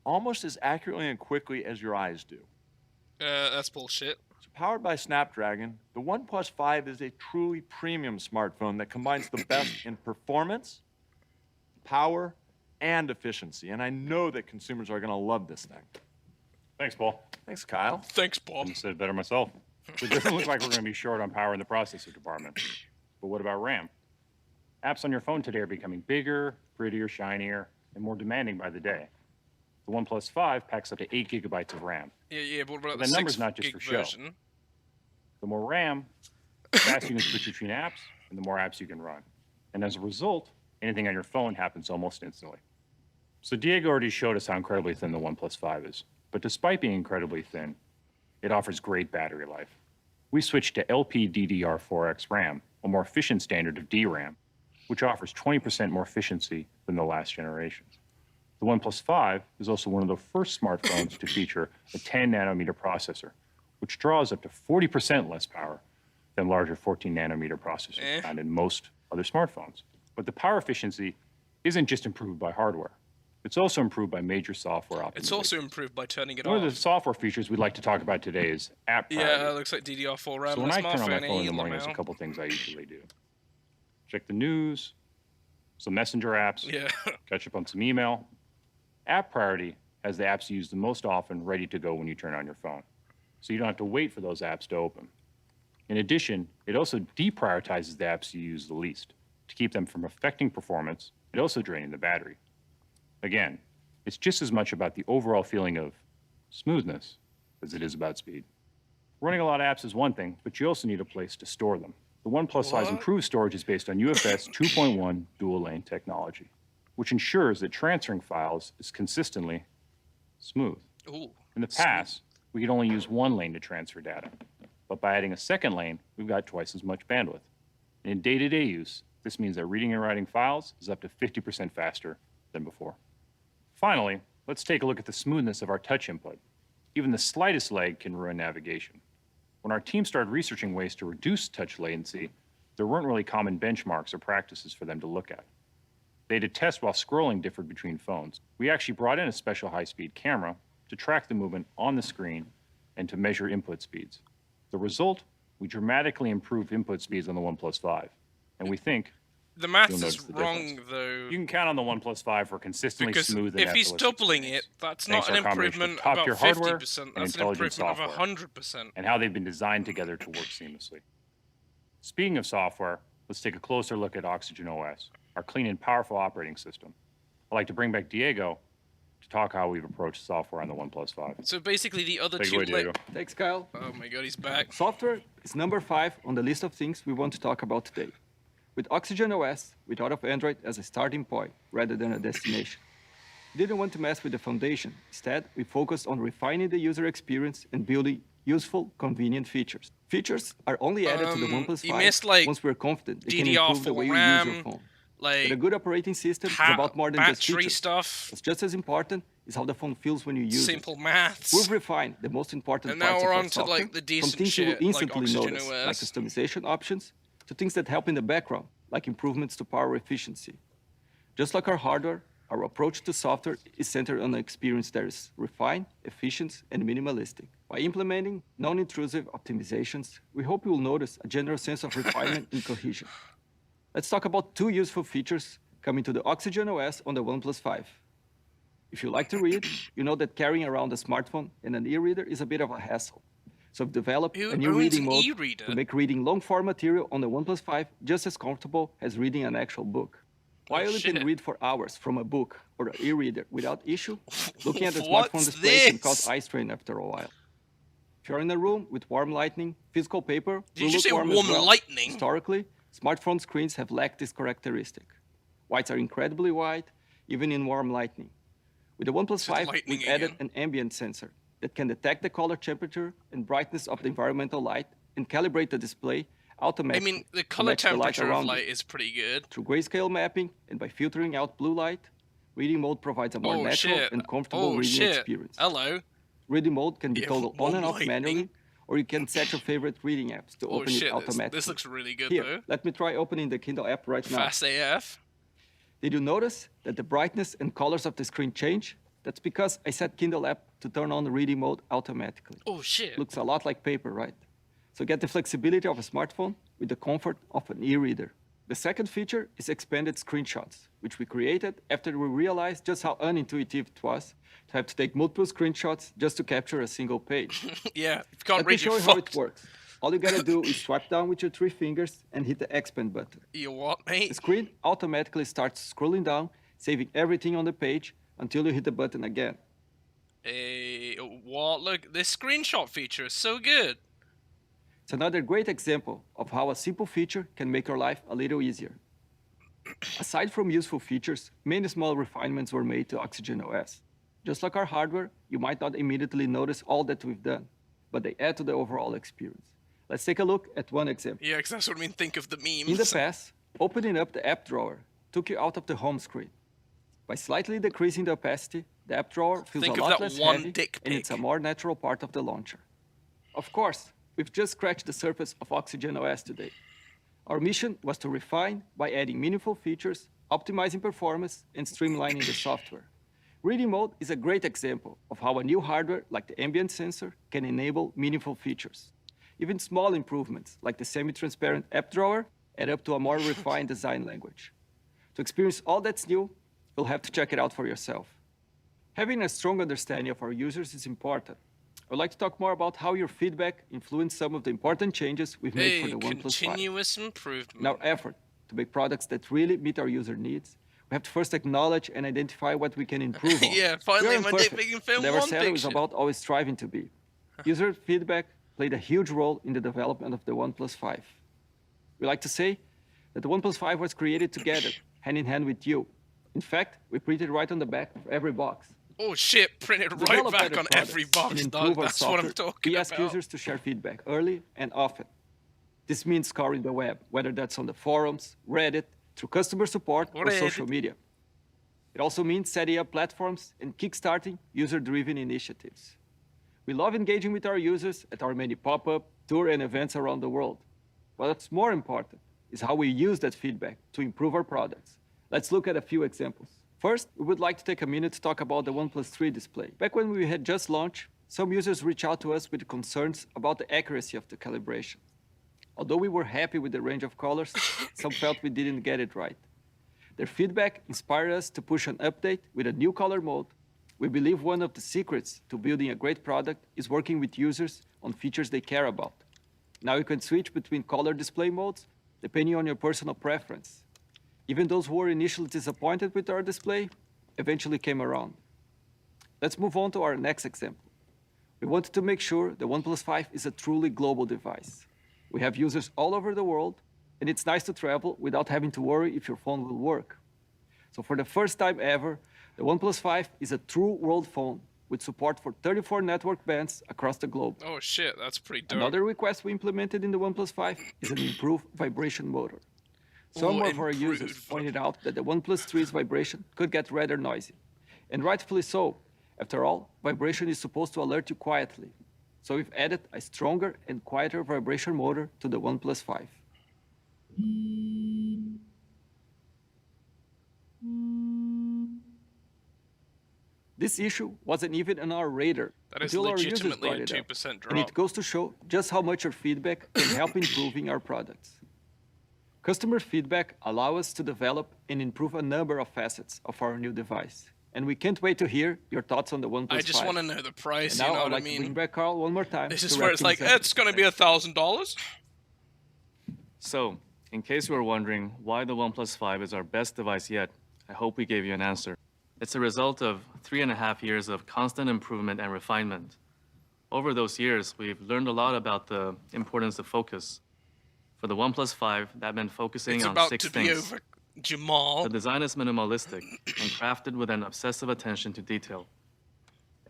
almost as accurately and quickly as your eyes do. That's bullshit. So powered by Snapdragon, the OnePlus 5 is a truly premium smartphone that combines the best in performance, power, and efficiency. And I know that consumers are going to love this thing. Thanks, Paul. Thanks, Kyle. Thanks, Bob. Couldn't have said it better myself. So it doesn't look like we're going to be short on power in the processor department. But what about RAM? Apps on your phone today are becoming bigger, prettier, shinier, and more demanding by the day. The OnePlus 5 packs up to 8 gigabytes of RAM. Yeah, but what about But the that number's 6 not just gig for show. version? The more RAM, the faster you can switch between apps, and the more apps you can run. And as a result, anything on your phone happens almost instantly. So Diego already showed us how incredibly thin the OnePlus 5 is. But despite being incredibly thin, it offers great battery life. We switched to LPDDR4X RAM, a more efficient standard of DRAM, which offers 20% more efficiency than the last generations. The OnePlus 5 is also one of the first smartphones to feature a 10 nanometer processor, which draws up to 40% less power than larger 14 nanometer processors found in most other smartphones. But the power efficiency isn't just improved by hardware. It's also improved by major software optimization. It's also improved by turning it One off. of the software features we'd like to talk about today is app priority. Yeah, it looks like DDR4 RAM. So when I That's turn on my my phone in the morning, there's a couple things I usually do. Check the news, some messenger apps, Yeah. catch up on some email. App priority has the apps you use the most often ready to go when you turn on your phone, so you don't have to wait for those apps to open. In addition, it also deprioritizes the apps you use the least to keep them from affecting performance and also draining the battery. Again, it's just as much about the overall feeling of smoothness as it is about speed. Running a lot of apps is one thing, but you also need a place to store them. The OnePlus 5's improved storage is based on UFS 2.1 dual-lane technology, which ensures that transferring files is consistently smooth. Ooh, In the past, we could only use one lane to transfer data, but by adding a second lane, we've got twice as much bandwidth. And in day-to-day use, this means that reading and writing files is up to 50% faster than before. Finally, let's take a look at the smoothness of our touch input. Even the slightest lag can ruin navigation. When our team started researching ways to reduce touch latency, there weren't really common benchmarks or practices for them to look at. They did tests while scrolling differed between phones. We actually brought in a special high-speed camera to track the movement on the screen and to measure input speeds. The result, we dramatically improved input speeds on the OnePlus 5. And we think the math you'll is notice the wrong, difference. though. You can count on the OnePlus 5 for consistently Because smooth and if he's effortless doubling experience, it, that's thanks not to an our combination of improvement of top-tier about hardware 50%. and That's an intelligent improvement of software. 100%. and how they've been designed together to work seamlessly. Speaking of software, let's take a closer look at Oxygen OS, our clean and powerful operating system. I'd like to bring back Diego to talk how we've approached software on the OnePlus 5. So basically, the other Take it two. away, Diego. Thanks, Kyle. Oh my god, he's back. Software is number 5 on the list of things we want to talk about today. With Oxygen OS, we thought of Android as a starting point rather than a destination. We didn't want to mess with the foundation. Instead, we focused on refining the user experience and building useful, convenient features. Features are only added to the OnePlus 5 you missed, like, once we're confident they can improve the way you use DDR4 your phone. Like, But a good operating system is about more than just battery features. stuff, What's just as important is how the phone feels when you use simple it. maths. We've refined the most important And now parts we're of our on to, software, like, the from decent things you will shit, like instantly Oxygen notice, OS. like customization options, to things that help in the background, like improvements to power efficiency. Just like our hardware, our approach to software is centered on an experience that is refined, efficient, and minimalistic. By implementing non-intrusive optimizations, we hope you will notice a general sense of refinement and cohesion. Let's talk about 2 useful features coming to the Oxygen OS on the OnePlus 5. If you like to read, you know that carrying around a smartphone and an e-reader is a bit of a hassle. So we've developed Who a new owns reading an mode e-reader? to make reading long-form material on the OnePlus 5 just as comfortable as reading an actual book. While you shit. can read for hours from a book or an e-reader without issue, looking at the What's smartphone display can this? cause eye strain after a while. If you're in a room with warm lighting, physical paper Did will you look say warm as warm well. lightning? Historically, smartphone screens have lacked this characteristic. Whites are incredibly white, even in warm lighting. With the OnePlus Said 5, lightning we've added again. an ambient sensor that can detect the color temperature and brightness of the environmental light and calibrate the display I automatically mean, the to color match the light temperature of around light you. is pretty good. Through grayscale mapping and by filtering out blue light, reading mode provides a more Oh natural shit. and comfortable Oh reading shit. experience. Hello. Reading mode can be Yeah, toggled on warm and off lightning. manually, or you can set your favorite reading apps to Oh open it shit, automatically. this looks really good Here, though. let me try opening the Kindle app right now. Fast AF. Did you notice that the brightness and colors of the screen change? That's because I set Kindle app to turn on the reading mode automatically. Oh shit. Looks a lot like paper, right? So get the flexibility of a smartphone with the comfort of an e-reader. The second feature is expanded screenshots, which we created after we realized just how unintuitive it was to have to take multiple screenshots just to capture a single page. Yeah, if you can't Let me read show your you how it fucked. works. All you gotta do is swipe down with your 3 fingers and hit the expand button. You what, The mate? screen automatically starts scrolling down, saving everything on the page until you hit the button again. Hey, what? Look, this screenshot feature is so good. It's another great example of how a simple feature can make your life a little easier. Aside from useful features, many small refinements were made to Oxygen OS. Just like our hardware, you might not immediately notice all that we've done, but they add to the overall experience. Let's take a look at one example. Yeah, because that's what I mean. Think of the memes. In the past, opening up the app drawer took you out of the home screen. By slightly decreasing the opacity, the app drawer feels Think a of lot that less one heavy, dick and it's a pic. more natural part of the launcher. Of course, we've just scratched the surface of Oxygen OS today. Our mission was to refine by adding meaningful features, optimizing performance, and streamlining the software. Reading mode is a great example of how a new hardware like the ambient sensor can enable meaningful features. Even small improvements like the semi-transparent app drawer add up to a more refined design language. To experience all that's new, you'll have to check it out for yourself. Having a strong understanding of our users is important. I would like to talk more about how your feedback influenced some of the important changes we've made for Hey, the OnePlus 5. continuous improvement. In our effort to make products that really meet our user needs, we have to first acknowledge and identify what we can improve on. Yeah, We finally aren't my dick perfect, pic in film but our one salary is picture. about always striving to be. User feedback played a huge role in the development of the OnePlus 5. We like to say that the OnePlus 5 was created together, hand in hand with you. In fact, we printed right on the back of every box. Oh shit, printed To right develop back better on every products box, and dog. improve our That's what I'm software, talking we ask about. users to share feedback early and often. This means scouring the web, whether that's on the forums, Reddit, through customer support, or social Reddit. media. It also means setting up platforms and kickstarting user-driven initiatives. We love engaging with our users at our many pop-up, tour, and events around the world. What's more important is how we use that feedback to improve our products. Let's look at a few examples. First, we would like to take a minute to talk about the OnePlus 3 display. Back when we had just launched, some users reached out to us with concerns about the accuracy of the calibration. Although we were happy with the range of colors, some felt we didn't get it right. Their feedback inspired us to push an update with a new color mode. We believe one of the secrets to building a great product is working with users on features they care about. Now you can switch between color display modes depending on your personal preference. Even those who were initially disappointed with our display eventually came around. Let's move on to our next example. We wanted to make sure the OnePlus 5 is a truly global device. We have users all over the world, and it's nice to travel without having to worry if your phone will work. So for the first time ever, the OnePlus 5 is a true world phone with support for 34 network bands across the globe. Oh shit, that's pretty dope. Another request we implemented in the OnePlus 5 is an improved vibration motor. Some Ooh, of our users improved. pointed out that the OnePlus 3's vibration could get rather noisy. And rightfully so. After all, vibration is supposed to alert you quietly. So we've added a stronger and quieter vibration motor to the OnePlus 5. This issue wasn't even on our radar That is until our users legitimately brought a it up. 2% And drop. it goes to show just how much your feedback can help improving our products. Customer feedback allows us to develop and improve a number of facets of our new device. And we can't wait to hear your thoughts on the OnePlus 5. I just want to know the price, And you now know I'd what I like to bring mean? back Carl one more time. This to is wrap where it's like, things up. it's gonna be $1,000. So, in case you were wondering why the OnePlus 5 is our best device yet, I hope we gave you an answer. It's a result of 3.5 years of constant improvement and refinement. Over those years, we've learned a lot about the importance of focus. For the OnePlus 5, that meant focusing It's on about 6 to be things. over, Jamal. The design is minimalistic and crafted with an obsessive attention to detail.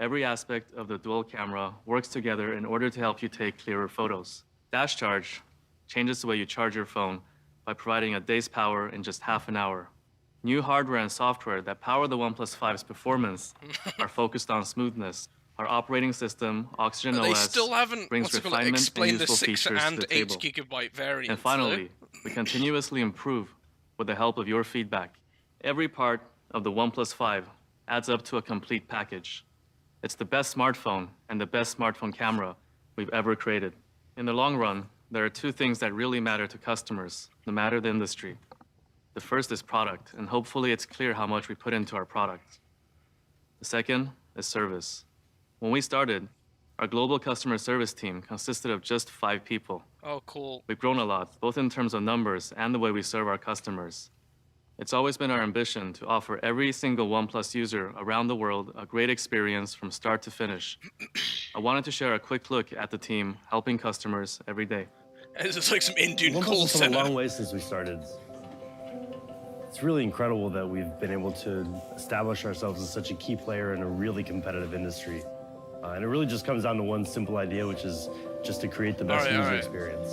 Every aspect of the dual camera works together in order to help you take clearer photos. Dash Charge changes the way you charge your phone by providing a day's power in just half an hour. New hardware and software that power the OnePlus 5's performance are focused on smoothness. Our operating system, Oxygen But they OS, still haven't brings refinement and explained the useful 6 features to and the 8 table. gigabyte variants. And finally, we continuously improve with the help of your feedback. Every part of the OnePlus 5 adds up to a complete package. It's the best smartphone and the best smartphone camera we've ever created. In the long run, there are 2 things that really matter to customers, no matter the industry. The first is product, and hopefully it's clear how much we put into our product. The second is service. When we started, our global customer service team consisted of just 5 people. Oh, cool. We've grown a lot, both in terms of numbers and the way we serve our customers. It's always been our ambition to offer every single OnePlus user around the world a great experience from start to finish. I wanted to share a quick look at the team helping customers every day. It's just like some Indian OnePlus call has come a center. long way since we started. It's really incredible that we've been able to establish ourselves as such a key player in a really competitive industry. And it really just comes down to one simple idea, which is just to create the best user experience.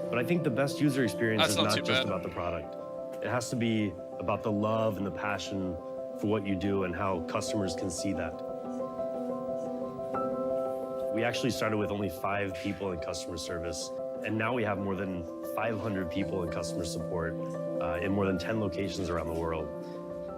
But I think the best user experience That's is not not too just bad. about the product. It has to be about the love and the passion for what you do and how customers can see that. We actually started with only 5 people in customer service, and now we have more than 500 people in customer support in more than 10 locations around the world.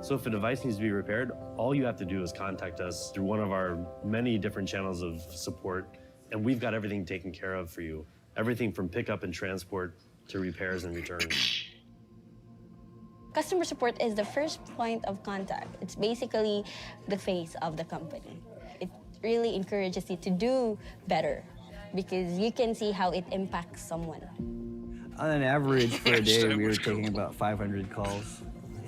So if a device needs to be repaired, all you have to do is contact us through one of our many different channels of support, and we've got everything taken care of for you. Everything from pickup and transport to repairs and returns. Customer support is the first point of contact. It's basically the face of the company. It really encourages you to do better because you can see how it impacts someone. On an average for a day, we were taking about 500 calls.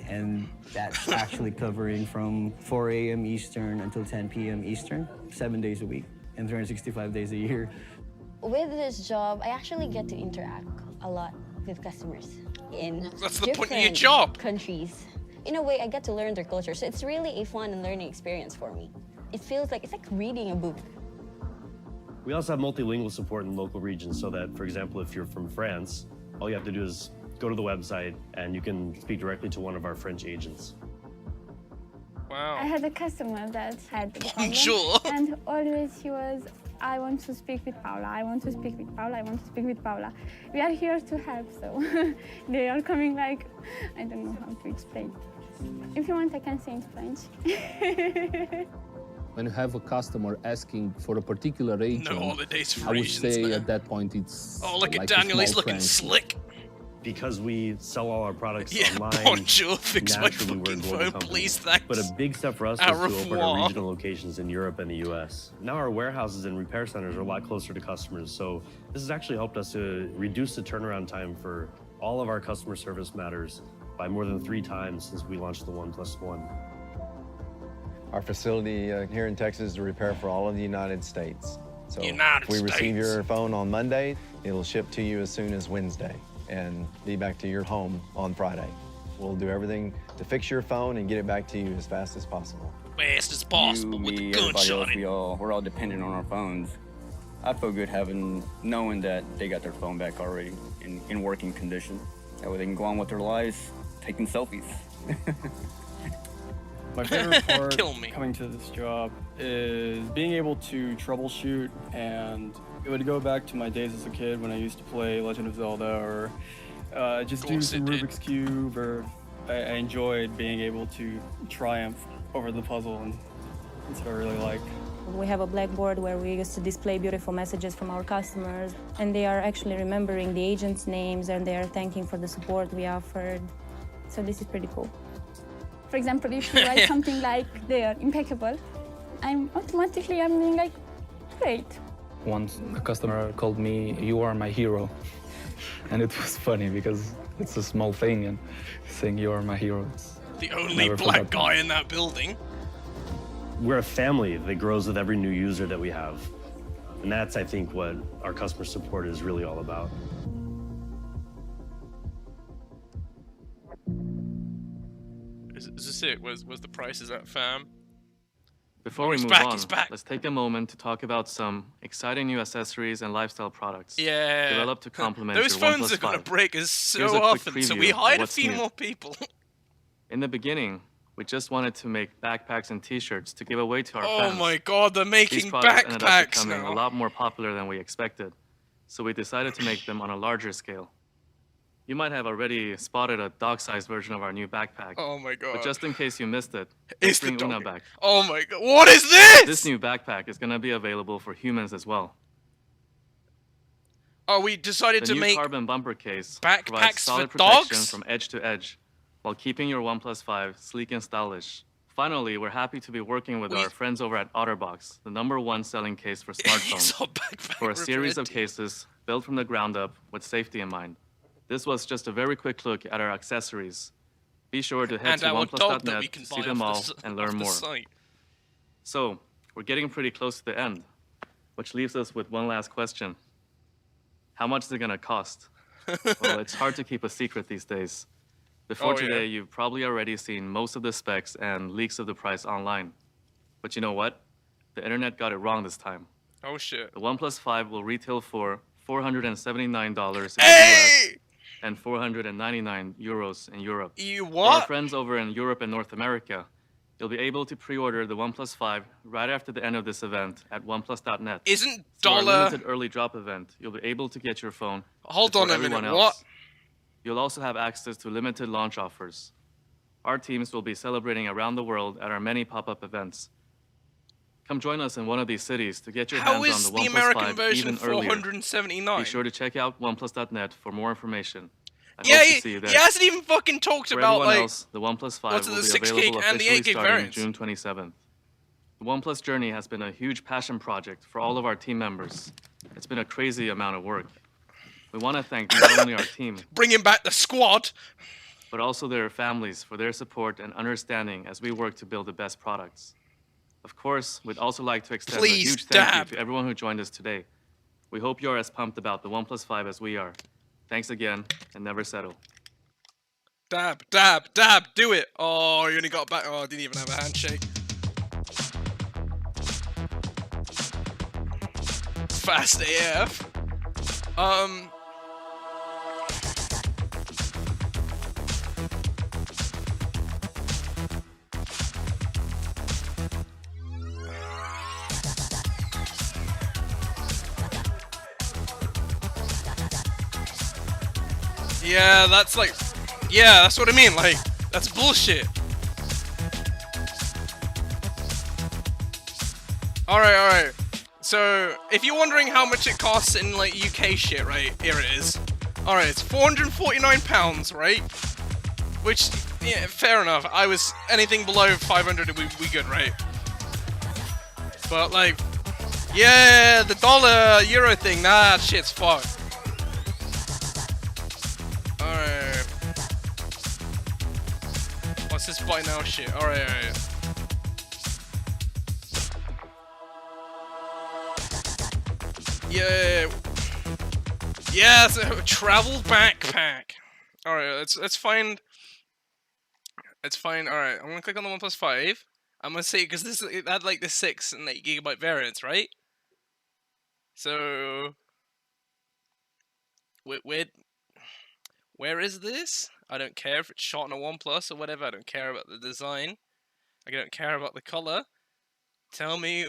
And that's actually covering from 4 a.m. Eastern until 10 p.m. Eastern, 7 days a week and 365 days a year. With this job, I actually get to interact a lot with customers in That's the point of your different job. countries. In a way, I get to learn their culture, so it's really a fun and learning experience for me. It feels like it's like reading a book. We also have multilingual support in local regions so that, for example, if you're from France, all you have to do is go to the website and you can speak directly to one of our French agents. Wow. I had a customer that had a problem, Bonjour. and always he was, I want to speak with Paula, I want to speak with Paula, I want to speak with Paula. We are here to help, so they are coming like, I don't know how to explain. If you want, I can say in French. When you have a customer asking for a particular agent, No holidays for I would Asians say there. at that point it's Oh, look like at a Daniel, he's small looking friendship. slick. Because we sell all our products Yeah, online, bonjour, fix my naturally we're a fucking global phone, company. please, thanks. But a big step for us Au was to open revoir. our regional locations in Europe and the US. Now our warehouses and repair centers are a lot closer to customers, so this has actually helped us to reduce the turnaround time for all of our customer service matters by more than 3 times since we launched the OnePlus One. Our facility here in Texas is to repair for all of the United States. So United if we receive States. your phone on Monday, it'll ship to you as soon as Wednesday and be back to your home on Friday. We'll do everything to fix your phone and get it back to you as fast as possible. Fast as possible with the gunshot. We're all dependent on our phones. I feel good knowing that they got their phone back already in working condition. That way they can go on with their lives, taking selfies. My favorite part Kill me. coming to this job is being able to troubleshoot, and it would go back to my days as a kid when I used to play Legend of Zelda or just do some Rubik's Cube, or I enjoyed being able to triumph over the puzzle, and that's what I really like. We have a blackboard where we used to display beautiful messages from our customers, and they are actually remembering the agents' names and they are thanking for the support we offered. So this is pretty cool. For example, if you write something like they are impeccable, I'm being like, great. Once a customer called me, "You are my hero." And it was funny because it's a small thing, and saying "you are my hero," it's The only black guy in that building. We're a family that grows with every new user that we have. And that's, I think, what our customer support is really all about. Is this it? Was the prices at fam? Before Oh, we he's move back, on, he's back. let's take a moment to talk about some exciting new accessories and lifestyle products Yeah. developed to complement Those your phones OnePlus are gonna 5. break us so Here's a quick often, so we preview of hired a what's few new. more people. In the beginning, we just wanted to make backpacks and t-shirts to give away to our Oh fans. my god, they're These making products ended up backpacks becoming now. a lot more popular than we expected, so we decided to make them on a larger scale. You might have already spotted a dog-sized version of our new backpack. Oh my god. But just in case you missed it, It's let's the bring Una dog. back. Oh my god, what is this? This new backpack is going to be available for humans as well. Oh, we decided The to new make carbon bumper case backpacks provides solid for protection dogs? from edge to edge, while keeping your OnePlus 5 sleek and stylish. Finally, we're happy to be working with our friends over at OtterBox, the #1 selling case for smartphones, for a series of cases built from the ground up with safety in mind. This was just a very quick look at our accessories. Be sure to head And to our dog that we OnePlus.net can to see buy them off all the s- and off learn the more. site. So, we're getting pretty close to the end, which leaves us with one last question. How much is it going to cost? Well, it's hard to keep a secret these days. Before Oh, yeah. today, you've probably already seen most of the specs and leaks of the price online. But you know what? The internet got it wrong this time. Oh shit. The OnePlus 5 will retail for $479 in Hey! the US and 499 euros in Europe. You For our what? friends over in Europe and North America, you'll be able to pre-order the OnePlus 5 right after the end of this event at OnePlus.net. Isn't Through our dollar- limited early drop event, you'll be able to get your phone Hold before on a everyone minute, else. what? You'll also have access to limited launch offers. Our teams will be celebrating around the world at our many pop-up events. Come join us in one of these cities to get your How hands is on the the OnePlus American 5 version even earlier. 479? Be sure to check out OnePlus.net for more information. I Yeah, hope to see you there. he hasn't even fucking talked For about everyone like else, the OnePlus 5 what's it, will the be 6 available gig and the officially 8 gig starting variants. June 27th. The OnePlus journey has been a huge passion project for all of our team members. It's been a crazy amount of work. We want to thank not only our team, bringing back the squad, but also their families for their support and understanding as we work to build the best products. Of course, we'd also like to extend Please, a huge thank Dab. you to everyone who joined us today. We hope you're as pumped about the OnePlus 5 as we are. Thanks again, and never settle. dab, dab, dab, do it. Oh, you only got back. Oh, I didn't even have a handshake. Fast AF. Yeah, that's like, yeah, that's what I mean. Like, that's bullshit. Alright. So, if you're wondering how much it costs in, like, UK shit, right? Here it is. Alright, it's £449, right? Which, yeah, fair enough. I was, anything below 500, we good, right? But, like, yeah, the dollar-euro thing, nah, that shit's fucked. Alright. What's this buy now shit? Alright. Yeah. Yes, travel backpack. Alright, let's find. It's fine. Alright, I'm gonna click on the OnePlus 5. I'm gonna see, because it had like the 6 and 8 gigabyte variants, right? So. Where is this? I don't care if it's shot on a OnePlus or whatever. I don't care about the design. I don't care about the color. Tell me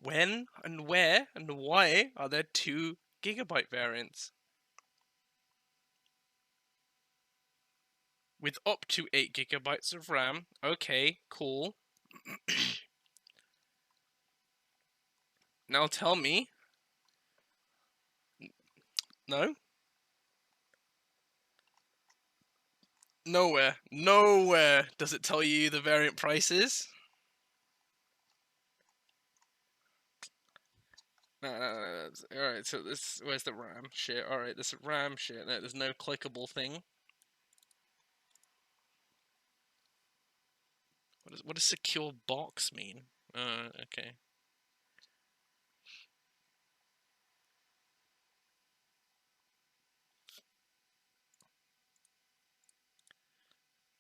when and where and why are there 2 gigabyte variants? With up to 8 gigabytes of RAM. Okay, cool. Now tell me. No? Nowhere does it tell you the variant prices. No. Alright, so this, where's the RAM shit? Alright, this RAM shit. No, there's no clickable thing. What does secure box mean? Okay.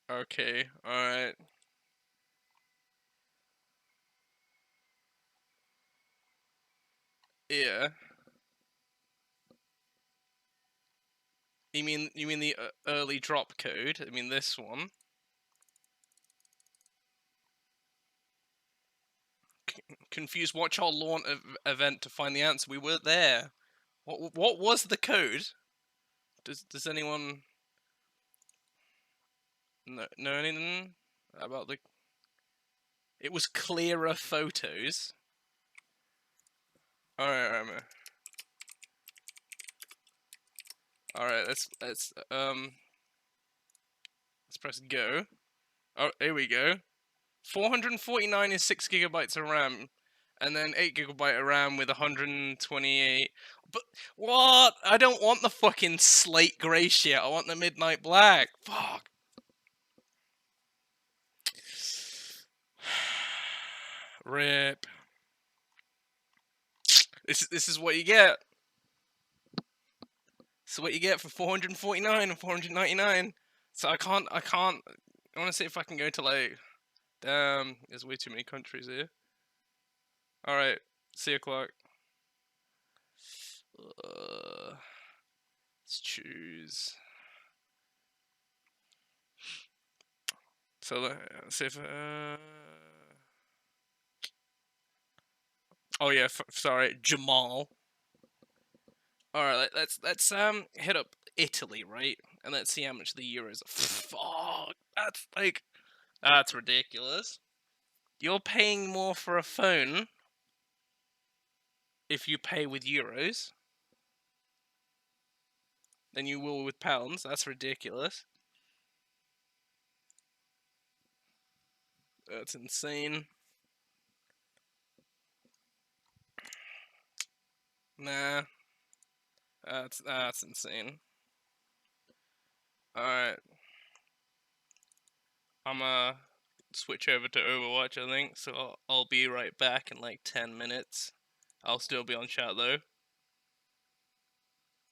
Okay, alright. Yeah. You mean the early drop code? I mean this one. Confused. Watch our launch event to find the answer. We were there. What was the code? Does anyone know anything about the? It was clearer photos. All right. All right. Let's press go. Oh, here we go. 449 is 6 gigabytes of RAM, and then 8 gigabyte of RAM with 128. But what? I don't want the fucking slate grey shit. I want the midnight black. Fuck. Rip. This is what you get. This is what you get for 449 and 499. So I can't. I want to see if I can go to like. Damn, there's way too many countries here. All right, see you, Clark. Let's choose. So let's see if. Oh yeah, sorry, Jamal. All right, let's hit up Italy, right? And let's see how much the euros are. Fuck, that's ridiculous. You're paying more for a phone if you pay with euros than you will with pounds. That's ridiculous. That's insane. Nah. That's insane. Alright. I'm switch over to Overwatch, I think, so I'll be right back in like 10 minutes. I'll still be on chat though.